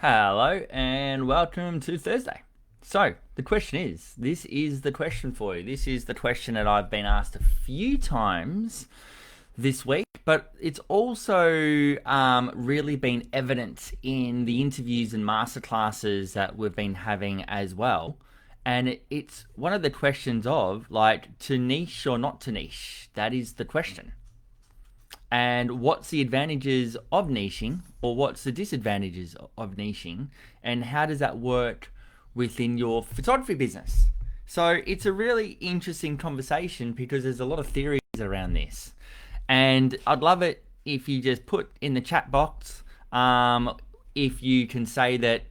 Hello and welcome to Thursday. So, the question is this is the question for you. This is the question that I've been asked a few times this week, but it's also really been evident in the interviews and masterclasses that we've been having as well. And it's one of the questions of like to niche or not to niche. That is the question. And what's the advantages of niching or what's the disadvantages of niching, and how does that work within your photography business? So it's a really interesting conversation because there's a lot of theories around this, and I'd love it if you just put in the chat box if you can say that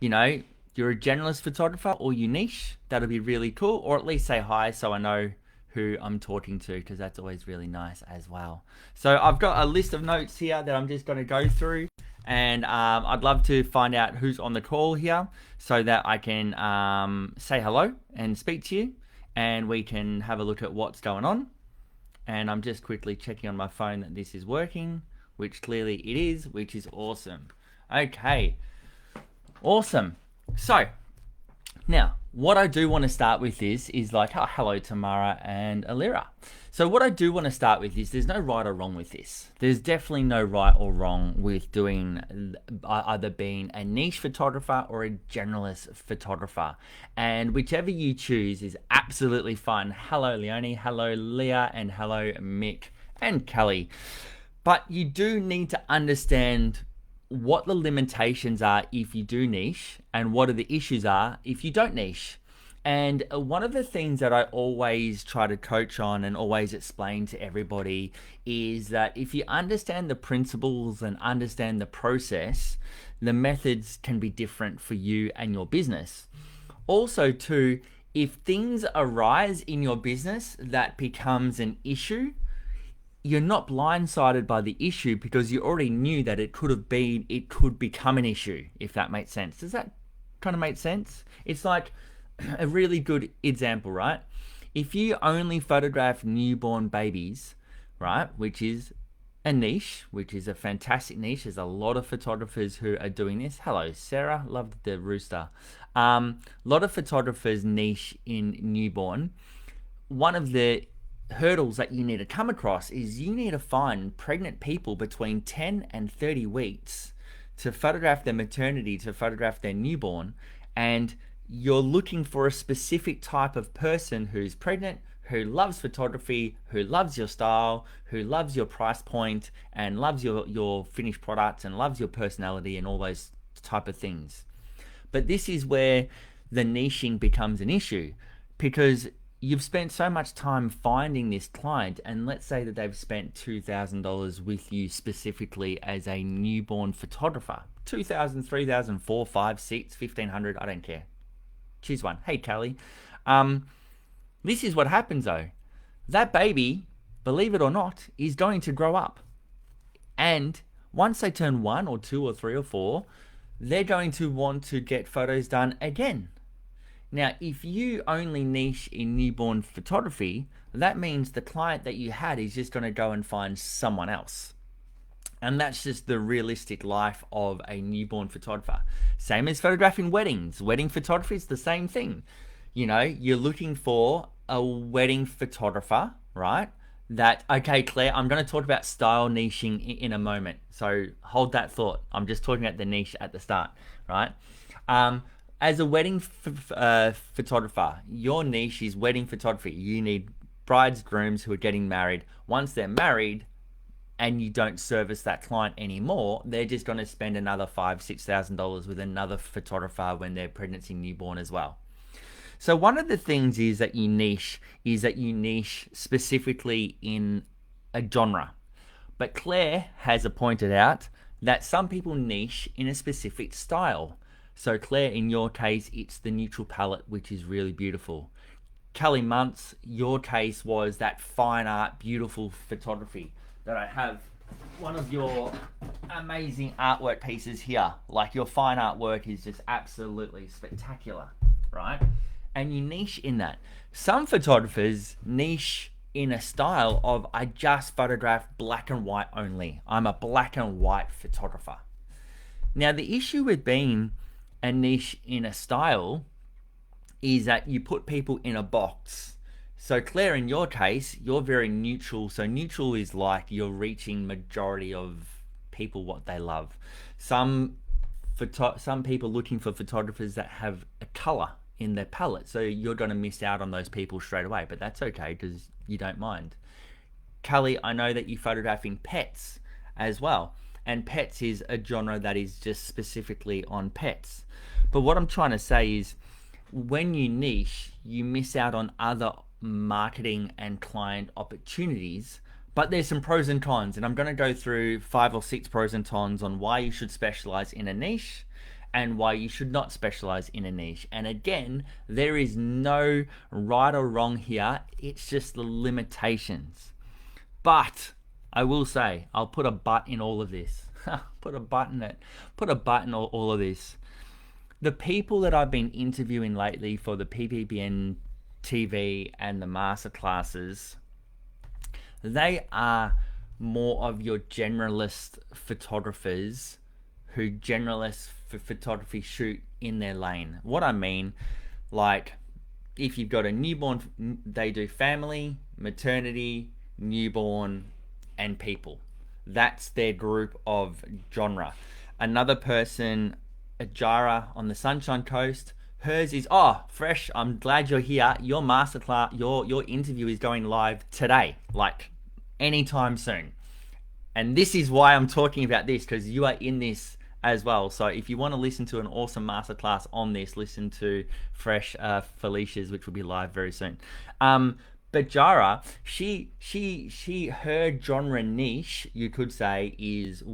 you're a generalist photographer or you niche. That'll be really cool, or at least say hi so I know who I'm talking to, because that's always really nice as well. So I've got a list of notes here that I'm just going to go through, and I'd love to find out who's on the call here so that I can say hello and speak to you, and we can have a look at what's going on. And I'm just quickly checking on my phone that this is working, which clearly it is, which is awesome. Okay, awesome. So now, what I do want to start with is like, oh, hello, Tamara and Alira. So what I do want to start with is there's no right or wrong with this. There's definitely no right or wrong with doing either being a niche photographer or a generalist photographer. And whichever you choose is absolutely fine. Hello, Leonie. Hello, Leah. And hello, Mick and Kelly. But you do need to understand what the limitations are if you do niche and what are the issues are if you don't niche. And one of the things that I always try to coach on and always explain to everybody is that if you understand the principles and understand the process, the methods can be different for you and your business. Also too, if things arise in your business that becomes an issue, you're not blindsided by the issue because you already knew that it could become an issue, if that makes sense. Does that kind of make sense? It's like a really good example, right? If you only photograph newborn babies, right, which is a niche, which is a fantastic niche. There's a lot of photographers who are doing this. Hello, Sarah. Love the rooster. A lot of photographers niche in newborn. One of the hurdles that you need to come across is you need to find pregnant people between 10 and 30 weeks to photograph their maternity, to photograph their newborn, and you're looking for a specific type of person who's pregnant, who loves photography, who loves your style, who loves your price point, and loves your finished products, and loves your personality and all those type of things. But this is where the niching becomes an issue, because you've spent so much time finding this client, and let's say that they've spent $2,000 with you specifically as a newborn photographer. 2,000, 3,000, 4, 5, 6, 1,500, I don't care. Choose one. Hey, Callie. This is what happens though. That baby, believe it or not, is going to grow up. And once they turn 1 or 2 or 3 or 4, they're going to want to get photos done again. Now, if you only niche in newborn photography, that means the client that you had is just going to go and find someone else. And that's just the realistic life of a newborn photographer. Same as photographing weddings. Wedding photography is the same thing. You're looking for a wedding photographer, right? Okay, Claire, I'm going to talk about style niching in a moment. So hold that thought. I'm just talking about the niche at the start, right? As a wedding photographer, your niche is wedding photography. You need brides, grooms who are getting married. Once they're married and you don't service that client anymore, they're just going to spend another $5,000, $6,000 with another photographer when they're pregnancy newborn as well. So one of the things is that you niche specifically in a genre. But Claire has pointed out that some people niche in a specific style. So Claire, in your case, it's the neutral palette, which is really beautiful. Kelly Muntz, your case was that fine art, beautiful photography that I have. One of your amazing artwork pieces here. Like, your fine artwork is just absolutely spectacular, right? And you niche in that. Some photographers niche in a style of, I just photograph black and white only. I'm a black and white photographer. Now, the issue with being a niche in a style is that you put people in a box. So Claire, in your case, you're very neutral. So neutral is like you're reaching majority of people what they love. Some people looking for photographers that have a color in their palette. So you're going to miss out on those people straight away, but that's okay because you don't mind. Kelly, I know that you're photographing pets as well. And pets is a genre that is just specifically on pets. But what I'm trying to say is when you niche, you miss out on other marketing and client opportunities. But there's some pros and cons, and I'm going to go through 5 or 6 pros and cons on why you should specialize in a niche and why you should not specialize in a niche. And again, there is no right or wrong here. It's just the limitations. But I will say, I'll put a but in all of this. Put a but in it. Put a but in all of this. The people that I've been interviewing lately for the PPBN TV and the masterclasses, they are more of your generalist photographers who generalist photography shoot in their lane. What I mean, like if you've got a newborn, they do family, maternity, newborn, and people. That's their group of genre. Another person, Ajara on the Sunshine Coast, hers is, oh, Fresh, I'm glad you're here. Your masterclass, your interview is going live today, like anytime soon. And this is why I'm talking about this, because you are in this as well. So if you want to listen to an awesome masterclass on this, listen to Fresh Felicia's, which will be live very soon. But Jara, her genre niche, you could say, is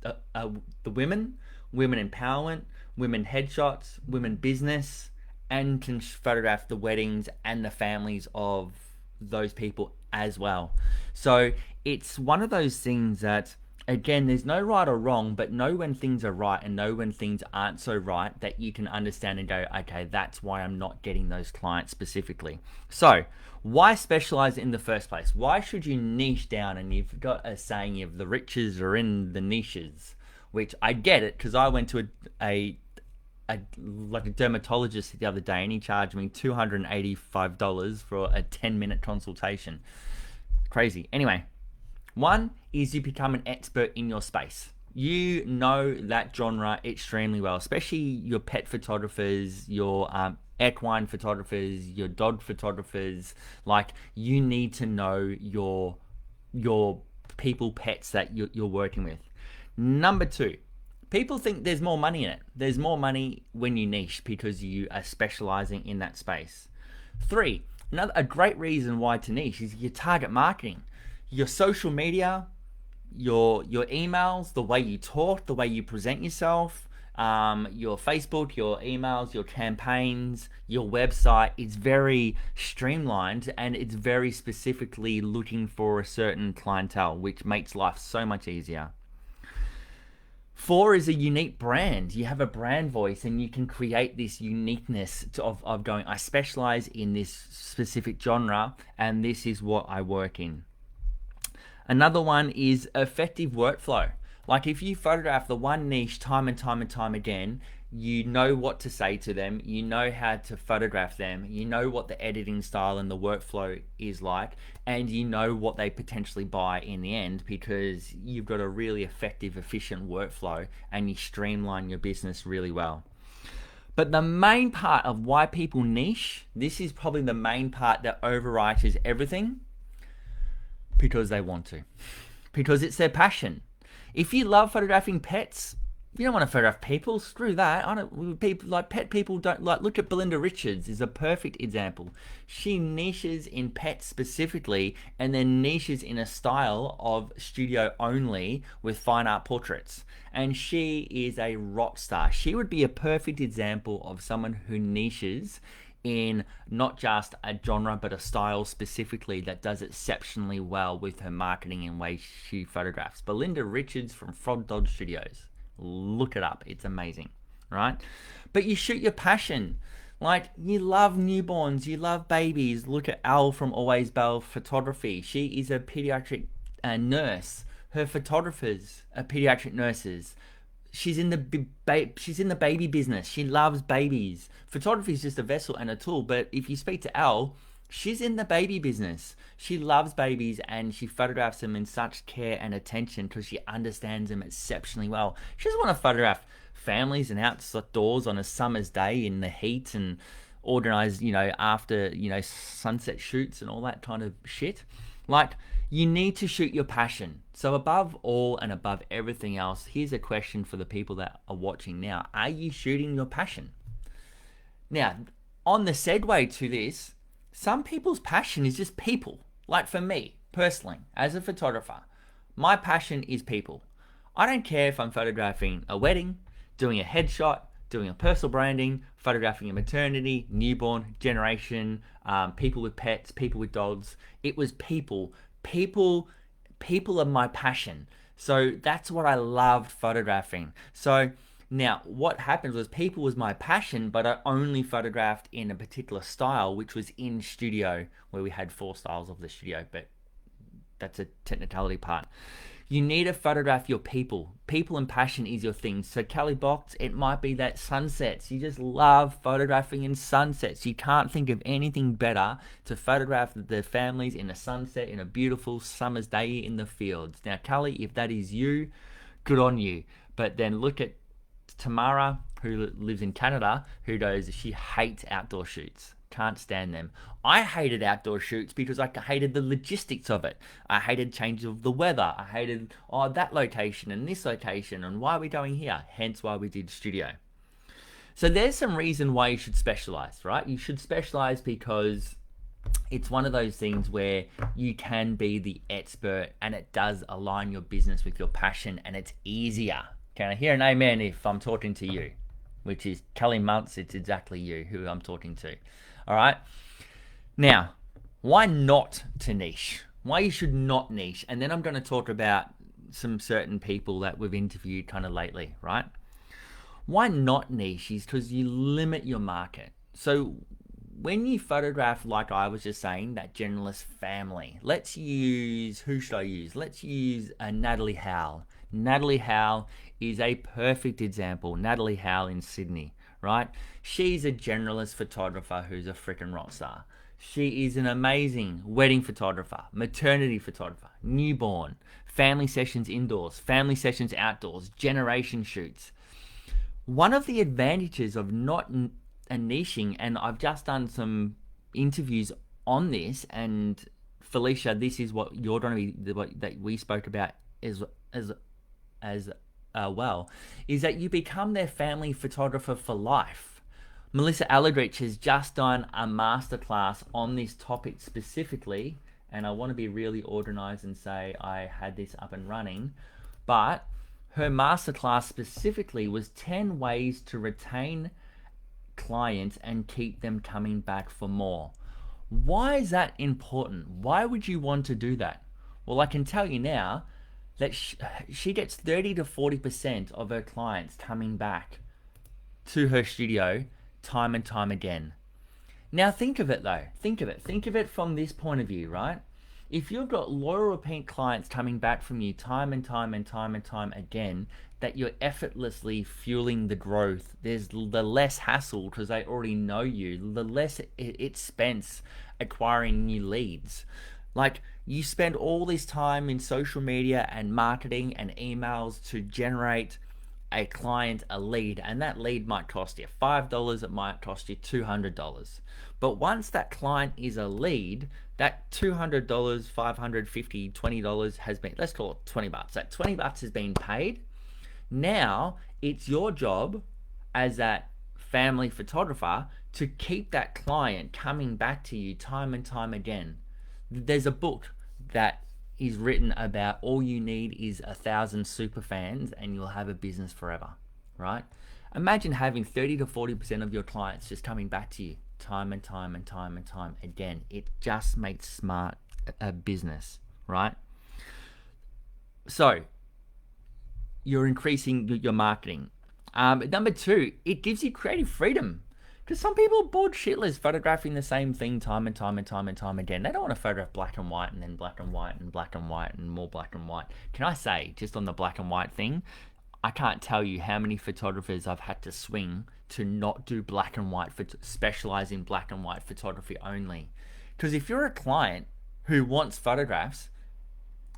the women empowerment, women headshots, women business, and can photograph the weddings and the families of those people as well. So it's one of those things that, again, there's no right or wrong, but know when things are right and know when things aren't so right, that you can understand and go, okay, that's why I'm not getting those clients specifically. So why specialize in the first place? Why should you niche down? And you've got a saying of the riches are in the niches, which I get it, because I went to a dermatologist the other day and he charged me $285 for a 10-minute consultation. Crazy. Anyway, one is you become an expert in your space. You know that genre extremely well, especially your pet photographers, your equine photographers, your dog photographers. Like, you need to know your people, pets that you're working with. Number 2, people think there's more money in it. There's more money when you niche because you are specializing in that space. 3, a great reason why to niche is your target marketing. Your social media, your emails, the way you talk, the way you present yourself, your Facebook, your emails, your campaigns, your website is very streamlined and it's very specifically looking for a certain clientele, which makes life so much easier. 4 is a unique brand. You have a brand voice and you can create this uniqueness of going, I specialize in this specific genre and this is what I work in. Another one is effective workflow. Like, if you photograph the one niche time and time again, you know what to say to them, you know how to photograph them, you know what the editing style and the workflow is like, and you know what they potentially buy in the end because you've got a really effective, efficient workflow and you streamline your business really well. But the main part of why people niche, this is probably the main part that overrides everything, because they want to, because it's their passion. If you love photographing pets, you don't want to photograph people. Screw that. People like pet people don't like. Look at Belinda Richards is a perfect example. She niches in pets specifically, and then niches in a style of studio only with fine art portraits. And she is a rock star. She would be a perfect example of someone who niches in not just a genre but a style specifically that does exceptionally well with her marketing and way she photographs. Belinda Richards from Frog Dodge Studios. Look it up. It's amazing, right? But you shoot your passion. Like, you love newborns, you love babies. Look at Al from Always Belle Photography. She is a pediatric nurse. Her photographers are pediatric nurses. she's in the baby business. She loves babies. Photography is just a vessel and a tool. But if you speak to Elle, she's in the baby business. She loves babies and she photographs them in such care and attention because she understands them exceptionally well. She doesn't want to photograph families and outdoors on a summer's day in the heat and organize, after, sunset shoots and all that kind of shit. Like, you need to shoot your passion. So above all and above everything else, here's a question for the people that are watching now. Are you shooting your passion? Now, on the segue to this, some people's passion is just people. Like for me, personally, as a photographer, my passion is people. I don't care if I'm photographing a wedding, doing a headshot, doing a personal branding, photographing a maternity, newborn, generation, people with pets, people with dogs. It was people. People are my passion. So that's what I loved photographing. So now what happened was people was my passion, but I only photographed in a particular style, which was in studio, where we had 4 styles of the studio, but that's a technicality part. You need to photograph your people. People and passion is your thing. So Kelly Box, it might be that sunsets. You just love photographing in sunsets. You can't think of anything better to photograph the families in a sunset in a beautiful summer's day in the fields. Now, Kelly, if that is you, good on you. But then look at Tamara, who lives in Canada, who goes, she hates outdoor shoots. Can't stand them. I hated outdoor shoots because I hated the logistics of it. I hated changes of the weather. I hated that location and this location and why are we going here? Hence why we did studio. So there's some reason why you should specialize, right? You should specialize because it's one of those things where you can be the expert and it does align your business with your passion and it's easier. Can I hear an amen if I'm talking to you? Which is Kelly Muntz, it's exactly you who I'm talking to. All right. Now, why not to niche? Why you should not niche? And then I'm going to talk about some certain people that we've interviewed kind of lately, right? Why not niche is because you limit your market. So when you photograph, like I was just saying, that generalist family, let's use, who should I use? Let's use Natalie Howell. Natalie Howell is a perfect example. Natalie Howell in Sydney. Right? She's a generalist photographer who's a freaking rock star. She is an amazing wedding photographer, maternity photographer, newborn, family sessions indoors, family sessions outdoors, generation shoots. One of the advantages of not niching, and I've just done some interviews on this, and Felicia, this is what you're going to be, what that we spoke about as well, is that you become their family photographer for life. Melissa Aldrich has just done a masterclass on this topic specifically, and I want to be really organized and say I had this up and running, but her masterclass specifically was 10 ways to retain clients and keep them coming back for more. Why is that important? Why would you want to do that? Well, I can tell you now that she gets 30 to 40% of her clients coming back to her studio time and time again. Now think of it though. Think of it from this point of view, right? If you've got loyal repeat clients coming back from you time and time and time and time again, that you're effortlessly fueling the growth. There's the less hassle because they already know you. The less it spends acquiring new leads. Like, you spend all this time in social media and marketing and emails to generate a client, a lead, and that lead might cost you $5, it might cost you $200. But once that client is a lead, that $200, $550, $20 has been, let's call it $20. That $20 has been paid. Now it's your job as that family photographer to keep that client coming back to you time and time again. There's a book that is written about all you need is 1,000 super fans and you'll have a business forever, right? Imagine having 30 to 40% of your clients just coming back to you time and time and time and time again. It just makes smart a business, right? So you're increasing your marketing. Number 2, it gives you creative freedom. Because some people are bored shitless photographing the same thing time and time and time and time again. They don't want to photograph black and white and then black and white and black and white and more black and white. Can I say, just on the black and white thing, I can't tell you how many photographers I've had to swing to not do black and white, specialize in black and white photography only. Because if you're a client who wants photographs,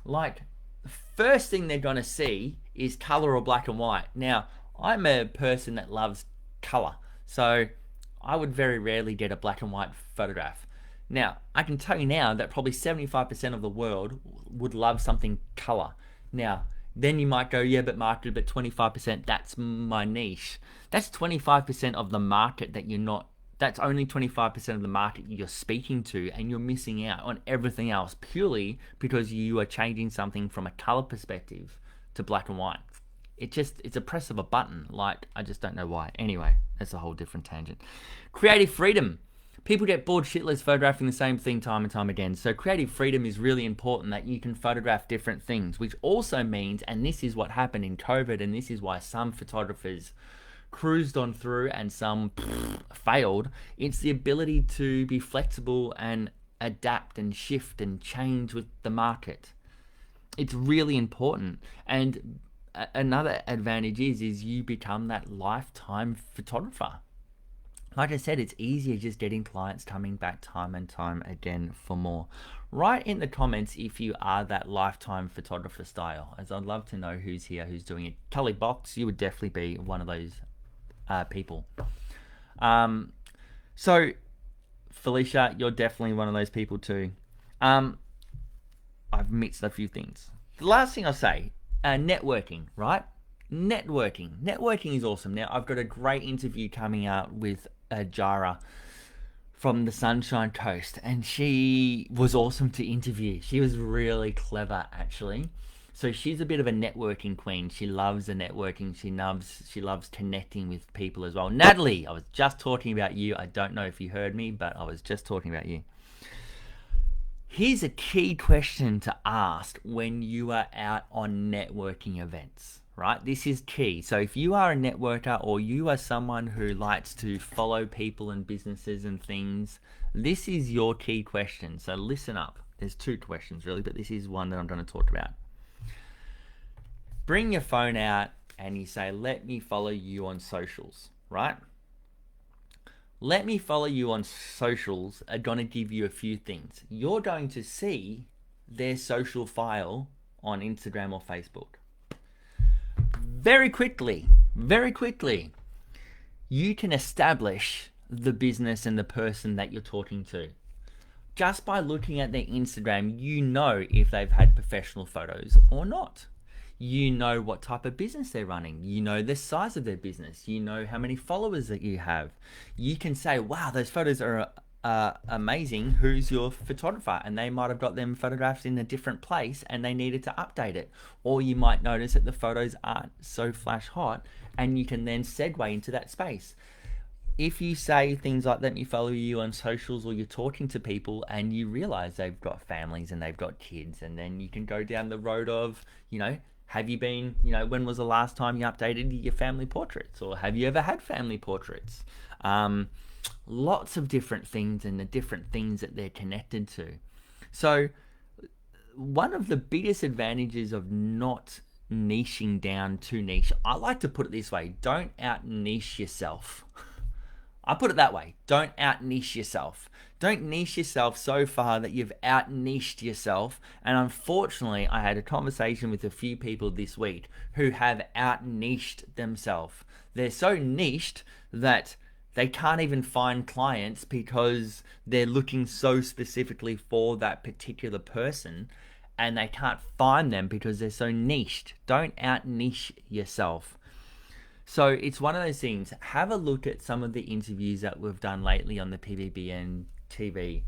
like, the first thing they're going to see is color or black and white. Now, I'm a person that loves color, so I would very rarely get a black and white photograph. Now, I can tell you now that probably 75% of the world would love something color. Now, then you might go, yeah, but market, but 25%, that's my niche. That's 25% of the market that you're not, that's only 25% of the market you're speaking to, and you're missing out on everything else purely because you are changing something from a color perspective to black and white. It's a press of a button. Like, I just don't know why. Anyway, that's a whole different tangent. Creative freedom. People get bored shitless photographing the same thing time and time again. So creative freedom is really important, that you can photograph different things, which also means, and this is what happened in COVID, and this is why some photographers cruised on through and some failed, it's the ability to be flexible and adapt and shift and change with the market. It's really important. And another advantage is you become that lifetime photographer. Like I said, it's easier just getting clients coming back time and time again for more. Write in the comments if you are that lifetime photographer style, as I'd love to know who's here, who's doing it. Kelly Box, you would definitely be one of those people. So Felicia, you're definitely one of those people too. I've mixed a few things. The last thing I'll say, networking, right? Networking is awesome. Now, I've got a great interview coming out with Jara from the Sunshine Coast, and she was awesome to interview. She was really clever, actually. So she's a bit of a networking queen. She loves the networking. She loves connecting with people as well. Natalie, I was just talking about you. I don't know if you heard me, but I was just talking about you. Here's a key question to ask when you are out on networking events, right? This is key. So if you are a networker, or you are someone who likes to follow people and businesses and things, this is your key question. So listen up. There's two questions really, but this is one that I'm going to talk about. Bring your phone out and you say, let me follow you on socials, right? Let me follow you on socials are going to give you a few things. You're going to see their social file on Instagram or Facebook. Very quickly, you can establish the business and the person that you're talking to. Just by looking at their Instagram, you know if they've had professional photos or not. You know what type of business they're running. You know the size of their business. You know how many followers that you have. You can say, wow, those photos are amazing. Who's your photographer? And they might have got them photographs in a different place and they needed to update it. Or you might notice that the photos aren't so flash hot, and you can then segue into that space. If you say things like, let me follow you on socials, or you're talking to people and you realize they've got families and they've got kids, and then you can go down the road of, have you been, when was the last time you updated your family portraits? Or have you ever had family portraits? Lots of different things, and the different things that they're connected to. So one of the biggest advantages of not niching down too niche, I like to put it this way: don't out niche yourself. I put it that way: don't out niche yourself. Don't niche yourself so far that you've out niched yourself. And unfortunately, I had a conversation with a few people this week who have out niched themselves. They're so niched that they can't even find clients because they're looking so specifically for that particular person, and they can't find them because they're so niched. Don't out niche yourself. So it's one of those things. Have a look at some of the interviews that we've done lately on the PBBN TV.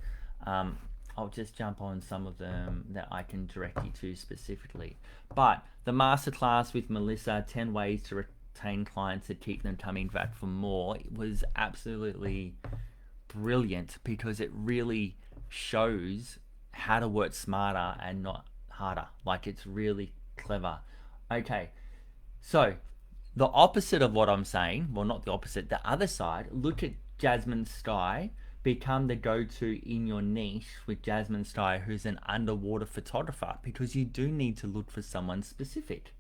I'll just jump on some of them that I can direct you to specifically. But the masterclass with Melissa, 10 ways to retain clients that keep them coming back for more, was absolutely brilliant, because it really shows how to work smarter and not harder. Like, it's really clever. Okay, so the opposite of what I'm saying, well, not the opposite, the other side, look at Jasmine Sky. Become the go-to in your niche with Jasmine Sky, who's an underwater photographer, because you do need to look for someone specific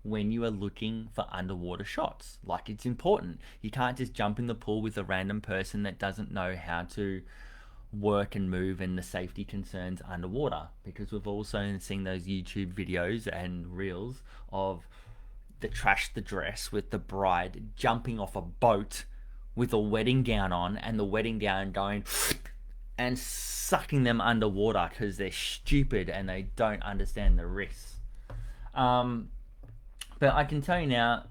when you are looking for underwater shots. Like, it's important. You can't just jump in the pool with a random person that doesn't know how to work and move and the safety concerns underwater, because we've also seen those YouTube videos and reels of the trash the dress with the bride jumping off a boat with a wedding gown on, and the wedding gown going and sucking them underwater because they're stupid and they don't understand the risks. But I can tell you now,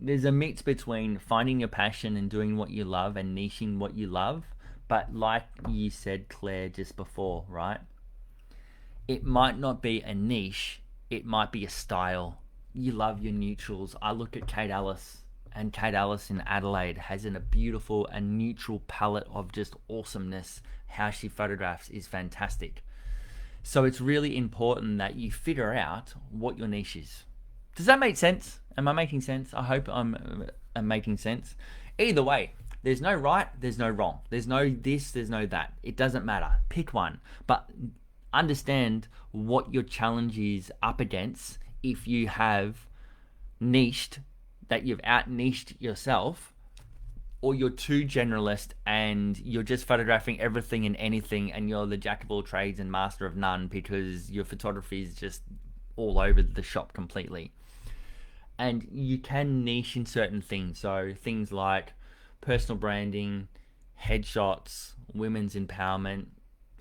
there's a mix between finding your passion and doing what you love and niching what you love. But like you said, Claire, just before, right? It might not be a niche, it might be a style. You love your neutrals. I look at Kate Ellis, and Kate Ellis in Adelaide has a beautiful and neutral palette of just awesomeness. How she photographs is fantastic. So it's really important that you figure out what your niche is. Does that make sense? Am I making sense? I hope I'm making sense. Either way, there's no right, there's no wrong. There's no this, there's no that. It doesn't matter. Pick one. But understand what your challenge is up against. If you have niched, that you've out-niched yourself, or you're too generalist and you're just photographing everything and anything and you're the jack of all trades and master of none because your photography is just all over the shop completely. And you can niche in certain things. So things like personal branding, headshots, women's empowerment,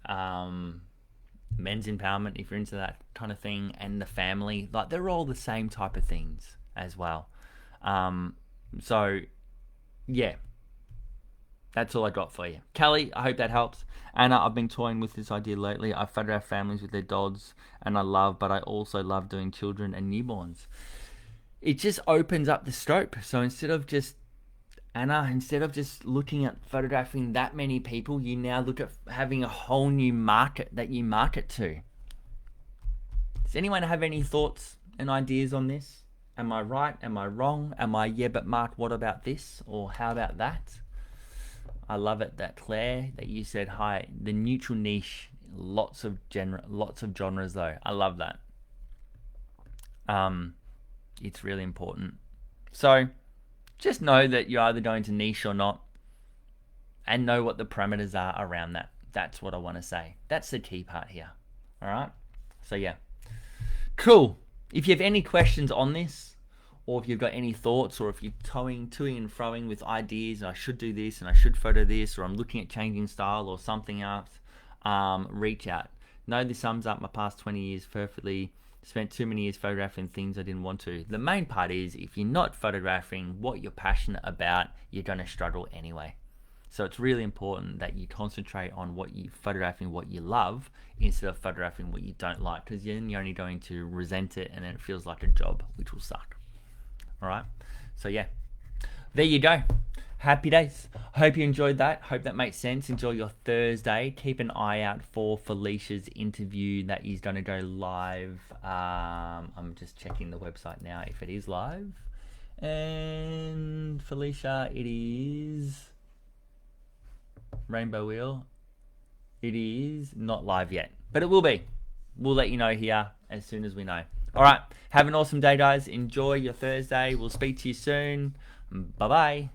men's empowerment, if you're into that kind of thing, and the family. Like, they're all the same type of things as well. So yeah, that's all I got for you. Kelly, I hope that helps. Anna, I've been toying with this idea lately. I photograph families with their dogs, and but I also love doing children and newborns. It just opens up the scope. So instead of just looking at photographing that many people, you now look at having a whole new market that you market to. Does anyone have any thoughts and ideas on this? Am I right? Am I wrong? Am I, yeah, but Mark, what about this? Or how about that? I love it that Claire, that you said, hi, the neutral niche, lots of genres though. I love that. It's really important. So just know that you're either going to niche or not, and know what the parameters are around that. That's what I want to say. That's the key part here. All right. So yeah, cool. If you have any questions on this, or if you've got any thoughts, or if you're toing and froing with ideas, and I should do this, and I should photo this, or I'm looking at changing style or something else, reach out. Know this sums up my past 20 years perfectly. Spent too many years photographing things I didn't want to. The main part is, if you're not photographing what you're passionate about, you're going to struggle anyway. So it's really important that you concentrate on photographing what you love, instead of photographing what you don't like, because then you're only going to resent it, and then it feels like a job, which will suck. All right. So yeah, there you go. Happy days. Hope you enjoyed that. Hope that makes sense. Enjoy your Thursday. Keep an eye out for Felicia's interview that is going to go live. I'm just checking the website now if it is live. And Felicia, it is Rainbow Wheel. It is not live yet, but it will be. We'll let you know here as soon as we know. All right. Have an awesome day, guys. Enjoy your Thursday. We'll speak to you soon. Bye-bye.